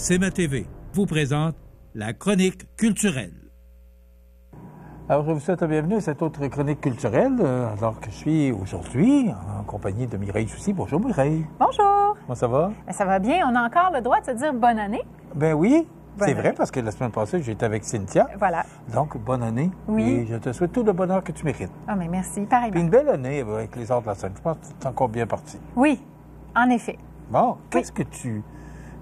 CMA TV vous présente la chronique culturelle. Alors, je vous souhaite la bienvenue à cette autre chronique culturelle, alors que je suis aujourd'hui en compagnie de Mireille Soucy. Bonjour Mireille. Bonjour. Comment ça va? Bien, ça va bien. On a encore le droit de se dire bonne année. Ben oui, bonne c'est année. vrai, parce que la semaine passée, j'étais avec Cynthia. Voilà. Donc, bonne année. Oui. Et je te souhaite tout le bonheur que tu mérites. Ah, mais merci. Puis Pareillement. une belle année avec les arts de la scène. Je pense que tu es encore bien parti. Oui, en effet. Bon, qu'est-ce que tu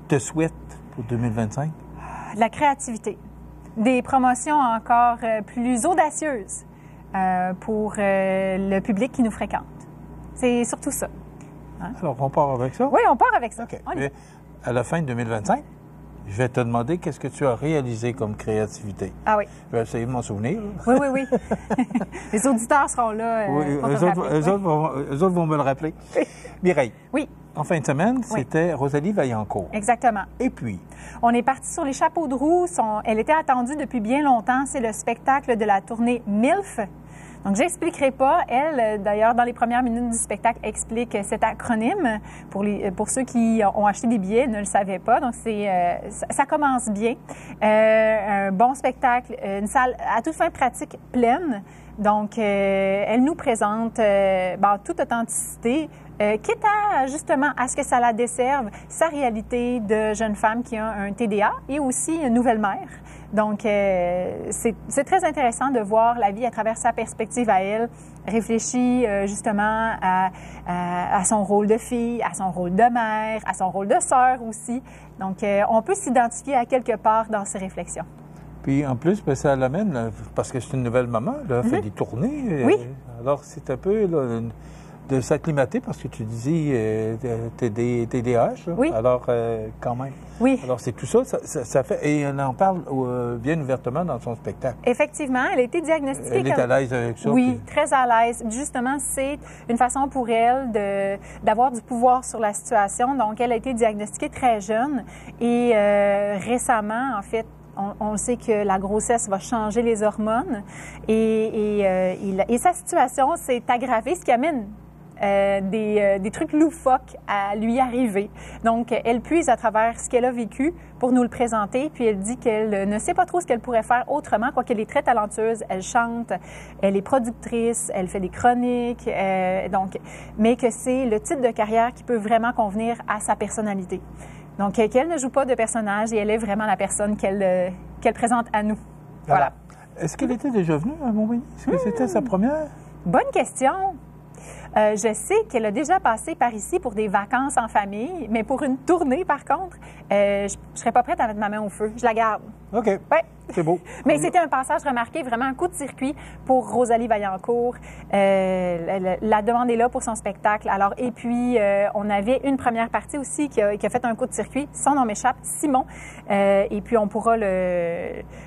te souhaites pour 2025? De la créativité. Des promotions encore plus audacieuses pour le public qui nous fréquente. C'est surtout ça. Alors, on part avec ça? Oui, on part avec ça. OK. On y va. Mais à la fin de 2025, je vais te demander qu'est-ce que tu as réalisé comme créativité. Ah oui. Je vais essayer de m'en souvenir. Oui, oui, oui. Les auditeurs seront là. Oui, pour te eux rappeler. autres vont me le rappeler. Mireille, Oui, en fin de semaine, c'était Rosalie Vaillancourt. exactement. Et puis, On est parti sur les chapeaux de roue. Elle était attendue depuis bien longtemps. C'est le spectacle de la tournée MILF. Donc, j'expliquerai pas. Elle, d'ailleurs, dans les premières minutes du spectacle, explique cet acronyme. Pour ceux qui ont acheté des billets, ne le savaient pas. Donc, ça commence bien. Un bon spectacle, une salle à toute fin pratique pleine. Donc, elle nous présente toute authenticité, quitte à, justement, à ce que ça la desserve sa réalité de jeune femme qui a un TDA et aussi une nouvelle mère. Donc, c'est très intéressant de voir la vie à travers sa perspective à elle, réfléchie justement à son rôle de fille, à son rôle de mère, à son rôle de sœur aussi. Donc, on peut s'identifier à quelque part dans ses réflexions. puis en plus, ben, ça l'amène, là, parce que c'est une nouvelle maman, là, elle fait des tournées. Oui. Alors, c'est un peu là, de s'acclimater, parce que tu disais TDAH. Là. Oui. Alors, quand même. Oui. Alors, c'est tout ça, ça fait... Et on en parle bien ouvertement dans son spectacle. Effectivement, elle a été diagnostiquée Elle est à l'aise avec ça. Oui, puis- très à l'aise. Justement, c'est une façon pour elle d'avoir du pouvoir sur la situation. Donc, elle a été diagnostiquée très jeune et récemment, en fait, on sait que la grossesse va changer les hormones et sa situation s'est aggravée, ce qui amène des trucs loufoques à lui arriver. Donc, elle puise à travers ce qu'elle a vécu pour nous le présenter, puis elle dit qu'elle ne sait pas trop ce qu'elle pourrait faire autrement, quoiqu'elle est très talentueuse, elle chante, elle est productrice, elle fait des chroniques, mais que c'est le type de carrière qui peut vraiment convenir à sa personnalité. Donc, qu'elle ne joue pas de personnage et elle est vraiment la personne qu'elle présente à nous. Voilà. Alors, est-ce qu'elle était déjà venue à Montmagny? Est-ce que c'était sa première? Bonne question. Je sais qu'elle a déjà passé par ici pour des vacances en famille, mais pour une tournée, par contre, je ne serais pas prête à mettre ma main au feu. Je la garde. OK. Ouais. C'est beau. Mais c'était un passage remarqué, vraiment un coup de circuit pour Rosalie Vaillancourt. La demande est là pour son spectacle. Alors, et puis, on avait une première partie aussi qui a fait un coup de circuit. Son nom m'échappe, Simon. Et puis, on pourra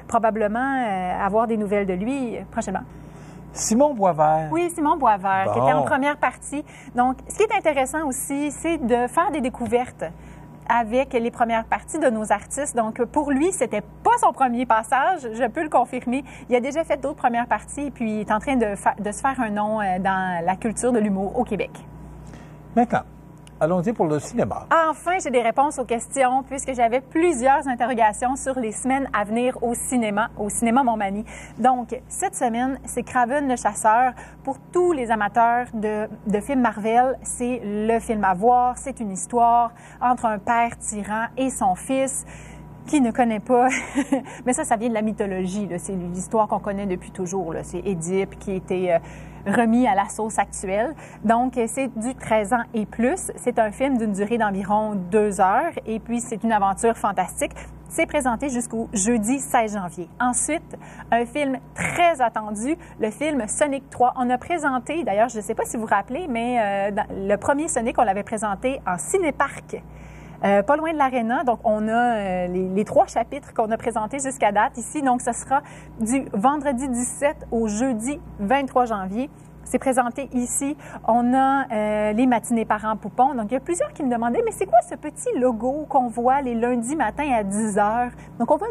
probablement avoir des nouvelles de lui prochainement. Simon Boisvert. Oui, Simon Boisvert, qui Bon. était en première partie. Donc, ce qui est intéressant aussi, c'est de faire des découvertes avec les premières parties de nos artistes. Donc, pour lui, c'était pas son premier passage, je peux le confirmer. Il a déjà fait d'autres premières parties, puis il est en train de se faire un nom dans la culture de l'humour au Québec. Maintenant, allons-y pour le cinéma. Enfin, j'ai des réponses aux questions, puisque j'avais plusieurs interrogations sur les semaines à venir au cinéma Montmagny. Donc, cette semaine, c'est Kraven le chasseur. Pour tous les amateurs de films Marvel, c'est le film à voir. C'est une histoire entre un père tyran et son fils qui ne connaît pas. Mais ça vient de la mythologie, là. C'est l'histoire qu'on connaît depuis toujours, là. C'est Édipe qui était remis à la sauce actuelle. Donc, c'est du 13 ans et plus. C'est un film d'une durée d'environ 2 heures et puis c'est une aventure fantastique. C'est présenté jusqu'au jeudi 16 janvier. Ensuite, un film très attendu, le film Sonic 3. On a présenté, d'ailleurs, je ne sais pas si vous vous rappelez, mais le premier Sonic, on l'avait présenté en cinéparc. Pas loin de l'Arena. Donc, on a les 3 chapitres qu'on a présentés jusqu'à date ici. Donc, ce sera du vendredi 17 au jeudi 23 janvier. C'est présenté ici. On a les matinées parents poupons. Donc, il y a plusieurs qui me demandaient, mais c'est quoi ce petit logo qu'on voit les lundis matins à 10 heures? Donc, on voit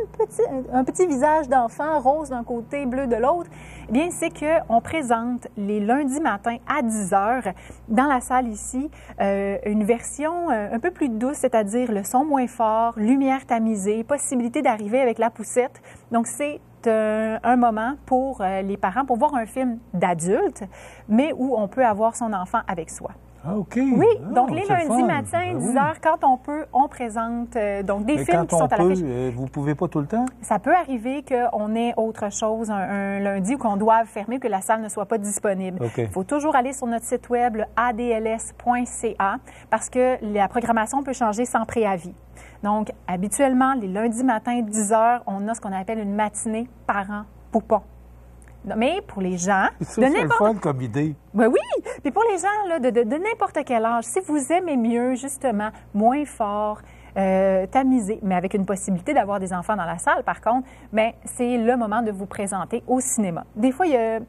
un petit visage d'enfant rose d'un côté, bleu de l'autre. Eh bien, c'est qu'on présente les lundis matins à 10 heures dans la salle ici une version un peu plus douce, c'est-à-dire le son moins fort, lumière tamisée, possibilité d'arriver avec la poussette. Donc, c'est un moment pour les parents pour voir un film d'adulte, mais où on peut avoir son enfant avec soi. Ah, OK. Oui, donc les c'est lundis fun. matins, 10 oui. heures, quand on peut, on présente donc des Mais films quand qui sont à l'affiche. vous pouvez pas tout le temps? Ça peut arriver qu'on ait autre chose un lundi ou qu'on doive fermer, que la salle ne soit pas disponible. OK. Il faut toujours aller sur notre site web, le adls.ca, parce que la programmation peut changer sans préavis. Donc, habituellement, les lundis matins, 10 heures, on a ce qu'on appelle une matinée parents-poupons. Mais pour les gens... Ça, c'est le fun comme idée. Ben oui! Puis pour les gens là, de n'importe quel âge, si vous aimez mieux, justement, moins fort, tamisé, mais avec une possibilité d'avoir des enfants dans la salle, par contre, bien, c'est le moment de vous présenter au cinéma. Des fois, il y a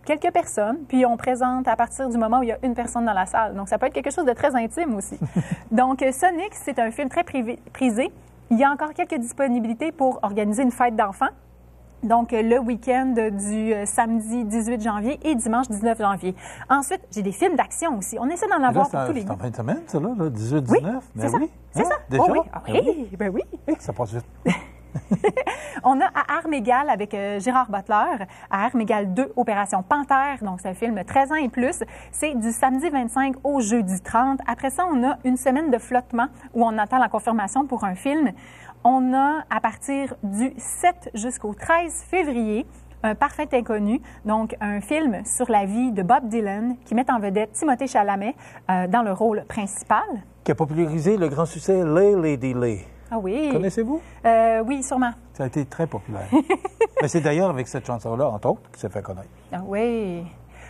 quelques personnes, puis on présente à partir du moment où il y a une personne dans la salle. Donc, ça peut être quelque chose de très intime aussi. Donc, Sonic, c'est un film très prisé. Il y a encore quelques disponibilités pour organiser une fête d'enfants. Donc, le week-end du samedi 18 janvier et dimanche 19 janvier. Ensuite, j'ai des films d'action aussi. On essaie d'en avoir pour tous les goûts. C'est en fin de semaine, ça, là, 18-19? Oui, mais c'est ça. oui. C'est ça. Déjà? Oh oui. Ah oui, ben oui. Ça passe vite. On a à Armes égales avec Gérard Butler, à Armes égales 2, Opération Panthère. Donc, c'est un film 13 ans et plus. C'est du samedi 25 au jeudi 30. Après ça, on a une semaine de flottement où on attend la confirmation pour un film. On a, à partir du 7 jusqu'au 13 février, Un parfait inconnu, donc un film sur la vie de Bob Dylan qui met en vedette Timothée Chalamet dans le rôle principal. Qui a popularisé le grand succès Lay Lady Lay. Ah oui. Connaissez-vous? Oui, sûrement. Ça a été très populaire. Mais c'est d'ailleurs avec cette chanson-là, entre autres, qu'il s'est fait connaître. Ah oui.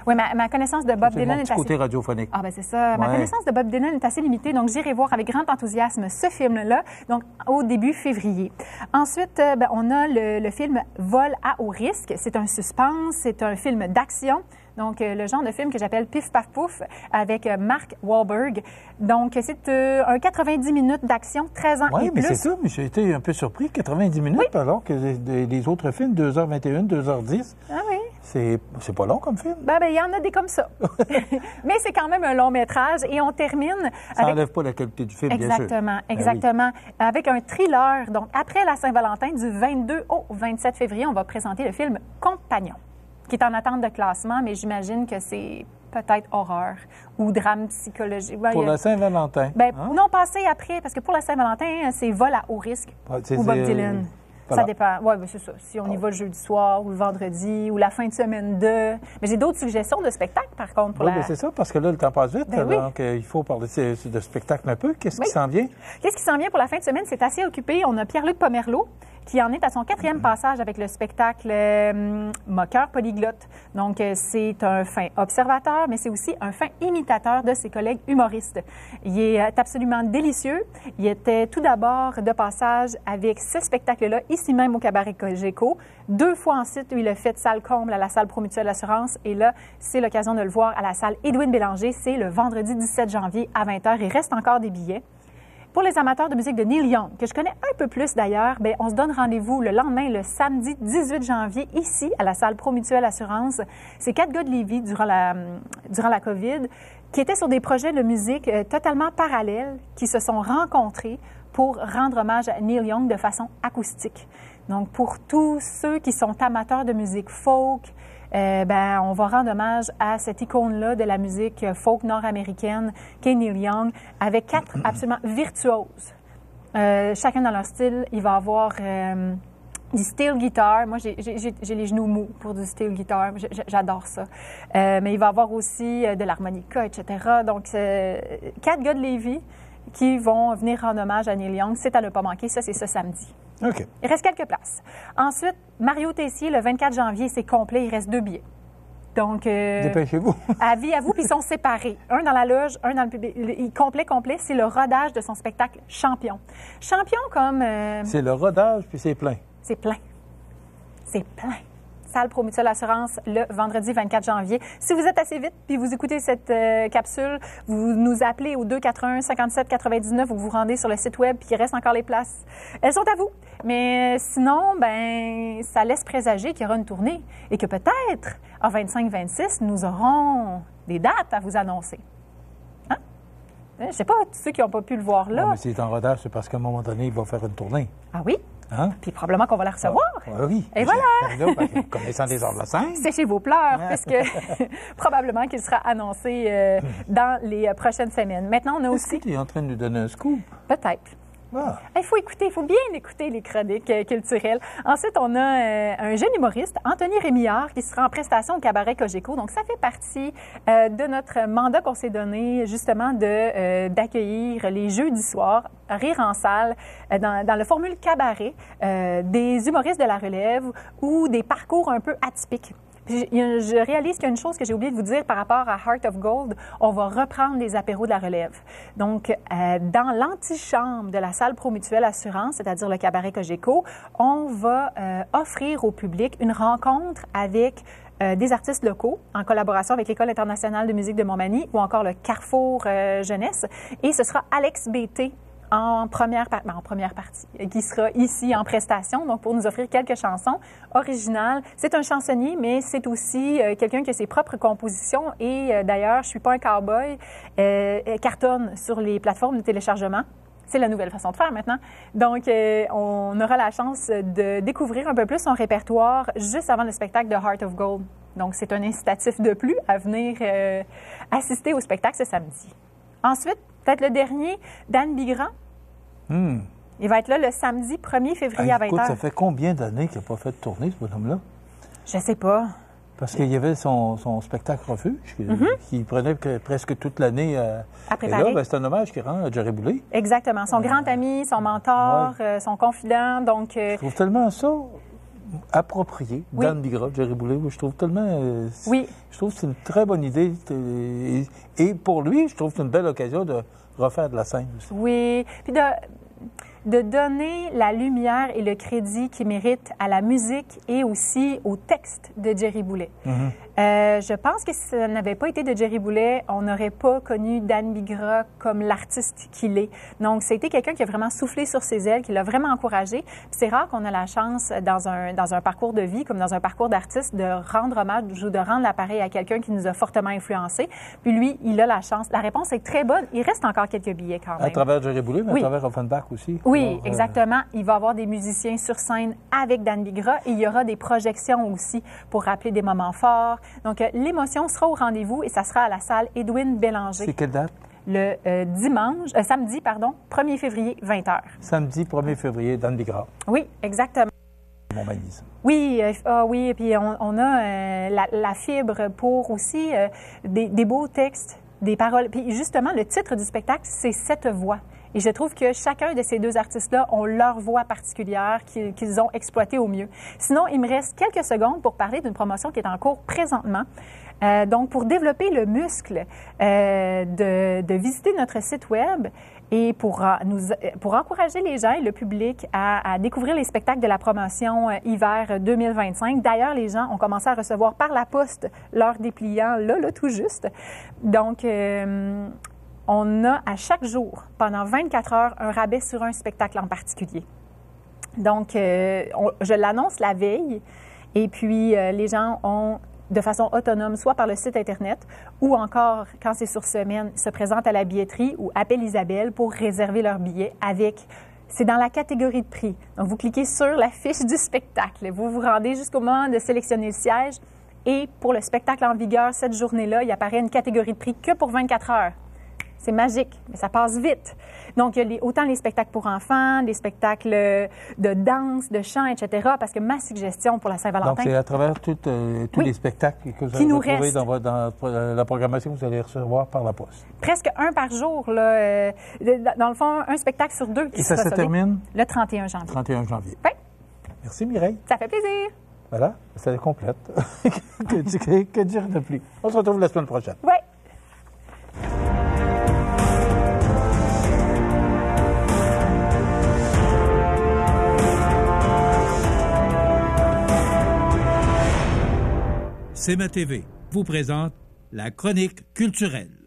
Oui, ma connaissance de Bob C'est Dylan mon est petit assez... côté radiophonique. Ah ben c'est ça. Ma Ouais. connaissance de Bob Dylan est assez limitée, donc j'irai voir avec grand enthousiasme ce film-là, donc au début février. Ensuite, on a le film Vol à haut risque. C'est un suspense, c'est un film d'action. Donc, le genre de film que j'appelle Pif Paf Pouf avec Mark Wahlberg. Donc, c'est un 90 minutes d'action, 13 ans et Oui, mais plus. c'est ça. Mais j'ai été un peu surpris. 90 minutes, alors que les autres films, 2h21, 2h10, Ah oui. c'est pas long comme film. Ben, il y en a des comme ça. Mais c'est quand même un long métrage et on termine Ça avec... n'enlève pas la qualité du film, bien sûr. Exactement, Ben exactement. Avec un thriller. Donc, après la Saint-Valentin, du 22 au 27 février, on va présenter le film Compagnon, qui est en attente de classement, mais j'imagine que c'est peut-être horreur ou drame psychologique. Ben, Pour la Saint-Valentin. Ben, hein? non, passer après, parce que pour la Saint-Valentin, c'est Vol à haut risque C'est- ou Bob c'est- Dylan. voilà. Ça dépend. Oui, ben, c'est ça. Si on y va le jeudi soir ou le vendredi ou la fin de semaine de... Mais j'ai d'autres suggestions de spectacles, par contre, pour Oui, la... ben c'est ça, parce que là, le temps passe vite. Ben oui. Donc, il faut parler de spectacle un peu. Qu'est-ce Oui. qui s'en vient? Qu'est-ce qui s'en vient pour la fin de semaine? C'est assez occupé. On a Pierre-Luc Pomerleau qui en est à son 4e passage avec le spectacle Moqueur polyglotte. Donc, c'est un fin observateur, mais c'est aussi un fin imitateur de ses collègues humoristes. Il est absolument délicieux. Il était tout d'abord de passage avec ce spectacle-là, ici même au Cabaret Cogeco. 2 fois ensuite où il a fait salle comble à la salle Promutuelle Assurance. Et là, c'est l'occasion de le voir à la salle Édouine Bélanger. C'est le vendredi 17 janvier à 20h. Il reste encore des billets. Pour les amateurs de musique de Neil Young, que je connais un peu plus d'ailleurs, bien, on se donne rendez-vous le lendemain, le samedi 18 janvier, ici, à la salle Promutuelle Assurance. C'est 4 gars de Lévis durant la COVID qui étaient sur des projets de musique totalement parallèles, qui se sont rencontrés pour rendre hommage à Neil Young de façon acoustique. Donc, pour tous ceux qui sont amateurs de musique folk, on va rendre hommage à cette icône-là de la musique folk nord-américaine, qu'est Neil Young, avec 4 absolument virtuoses. Chacun dans leur style. Il va avoir du steel guitar. Moi, j'ai les genoux mous pour du steel guitar. J'adore ça. Mais il va avoir aussi de l'harmonica, etc. Donc, 4 gars de Lévis qui vont venir rendre hommage à Neil Young. C'est à ne pas manquer. Ça, c'est ce samedi. OK. Il reste quelques places. Ensuite, Mario Tessier, le 24 janvier, c'est complet. Il reste 2 billets. Donc, Dépêchez-vous. avis à vous, puis ils sont séparés. Un dans la loge, un dans le public. Complet, c'est le rodage de son spectacle Champion. Champion comme... C'est le rodage, puis c'est plein. c'est plein. C'est plein. Salle Promutuelle Assurance le vendredi 24 janvier. Si vous êtes assez vite puis vous écoutez cette capsule, vous nous appelez au 241-57-99 ou vous rendez sur le site web puis il reste encore les places. Elles sont à vous. Mais sinon, ben ça laisse présager qu'il y aura une tournée et que peut-être en 25-26, nous aurons des dates à vous annoncer. Hein? Je ne sais pas, tous ceux qui n'ont pas pu le voir là. Non, mais s'il est en retard, c'est parce qu'à un moment donné, il va faire une tournée. Ah oui? Hein? Puis probablement qu'on va la recevoir. Oui. Et voilà! Connaissant des ordres de la scène. Séchez vos pleurs, puisque probablement qu'il sera annoncé dans les prochaines semaines. Maintenant, on a Est-ce aussi... que tu es en train de nous donner un scoop? Peut-être. Ah. Il faut bien écouter les chroniques culturelles. Ensuite, on a un jeune humoriste, Anthony Rémillard, qui sera en prestation au Cabaret Cogeco. Donc, ça fait partie de notre mandat qu'on s'est donné, justement, d'accueillir les jeudis soirs, rire en salle, dans le formule cabaret, des humoristes de la relève ou des parcours un peu atypiques. Je réalise qu'il y a une chose que j'ai oublié de vous dire par rapport à Heart of Gold. On va reprendre les apéros de la relève. Donc, dans l'antichambre de la salle Promutuelle Assurance, c'est-à-dire le Cabaret Cogeco, on va offrir au public une rencontre avec des artistes locaux en collaboration avec l'École internationale de musique de Montmagny ou encore le Carrefour Jeunesse. Et ce sera Alex Bété en première partie, qui sera ici en prestation, donc pour nous offrir quelques chansons originales. C'est un chansonnier, mais c'est aussi quelqu'un qui a ses propres compositions et d'ailleurs, je suis pas un cow-boy, cartonne sur les plateformes de téléchargement. C'est la nouvelle façon de faire maintenant. Donc, on aura la chance de découvrir un peu plus son répertoire juste avant le spectacle de Heart of Gold. Donc, c'est un incitatif de plus à venir assister au spectacle ce samedi. Ensuite, peut-être le dernier, Dan Bigrand. Il va être là le samedi 1er février à 20h. Écoute, ça fait combien d'années qu'il n'a pas fait de tournée, ce bonhomme-là? Je sais pas. Parce qu'il y avait son spectacle Refuge, qui prenait presque toute l'année à préparer. Et là, ben, c'est un hommage qu'il rend à Jerry Boulet. Exactement. Son grand ami, son mentor, son confident. Donc, je trouve tellement ça approprié, Dan Bigrand, Jerry Boulet. Je trouve tellement... Je trouve que c'est une très bonne idée. Et pour lui, je trouve que c'est une belle occasion de refaire de la scène aussi. Oui. Puis de donner la lumière et le crédit qu'il mérite à la musique et aussi au texte de Jerry Boulet. Je pense que si ça n'avait pas été de Jerry Boulet, on n'aurait pas connu Dan Bigrand comme l'artiste qu'il est. Donc, c'était quelqu'un qui a vraiment soufflé sur ses ailes, qui l'a vraiment encouragé. Puis c'est rare qu'on a la chance, dans un parcours de vie, comme dans un parcours d'artiste, de rendre hommage ou de rendre l'appareil à quelqu'un qui nous a fortement influencés. Puis lui, il a la chance. La réponse est très bonne. Il reste encore quelques billets quand même. À travers Jerry Boulet, mais à travers Offenbach aussi. Oui, alors, exactement. Il va y avoir des musiciens sur scène avec Dan Bigrand et il y aura des projections aussi pour rappeler des moments forts. Donc, l'émotion sera au rendez-vous et ça sera à la salle Edwin Bélanger. C'est quelle date? Le samedi, 1er février, 20h. Samedi 1er février, Dan Bigrand. Oui, exactement. Montmagny. Oui, et puis on a la fibre pour aussi des beaux textes, des paroles. Puis justement, le titre du spectacle, c'est « Cette voix ». Et je trouve que chacun de ces deux artistes-là ont leur voix particulière qu'ils ont exploitée au mieux. Sinon, il me reste quelques secondes pour parler d'une promotion qui est en cours présentement. Donc, pour développer le muscle de visiter notre site web et pour encourager les gens et le public à découvrir les spectacles de la promotion hiver 2025. D'ailleurs, les gens ont commencé à recevoir par la poste leur dépliant là, tout juste. Donc, on a à chaque jour, pendant 24 heures, un rabais sur un spectacle en particulier. Donc, je l'annonce la veille et puis les gens ont, de façon autonome, soit par le site Internet ou encore, quand c'est sur semaine, se présentent à la billetterie ou appellent Isabelle pour réserver leur billet c'est dans la catégorie de prix. Donc, vous cliquez sur la fiche du spectacle. Vous vous rendez jusqu'au moment de sélectionner le siège et pour le spectacle en vigueur, cette journée-là, il apparaît une catégorie de prix que pour 24 heures. C'est magique, mais ça passe vite. Donc, il y a autant les spectacles pour enfants, les spectacles de danse, de chant, etc. Parce que ma suggestion pour la Saint-Valentin... Donc, c'est à travers tous les spectacles que vous allez retrouver dans la programmation que vous allez recevoir par la poste. Presque un par jour, là. Dans le fond, un spectacle sur deux. Et ça se termine? Le 31 janvier. 31 janvier. Oui. Merci, Mireille. Ça fait plaisir. Voilà, ça complète. Que dire de plus? On se retrouve la semaine prochaine. Oui. CMA TV vous présente la chronique culturelle.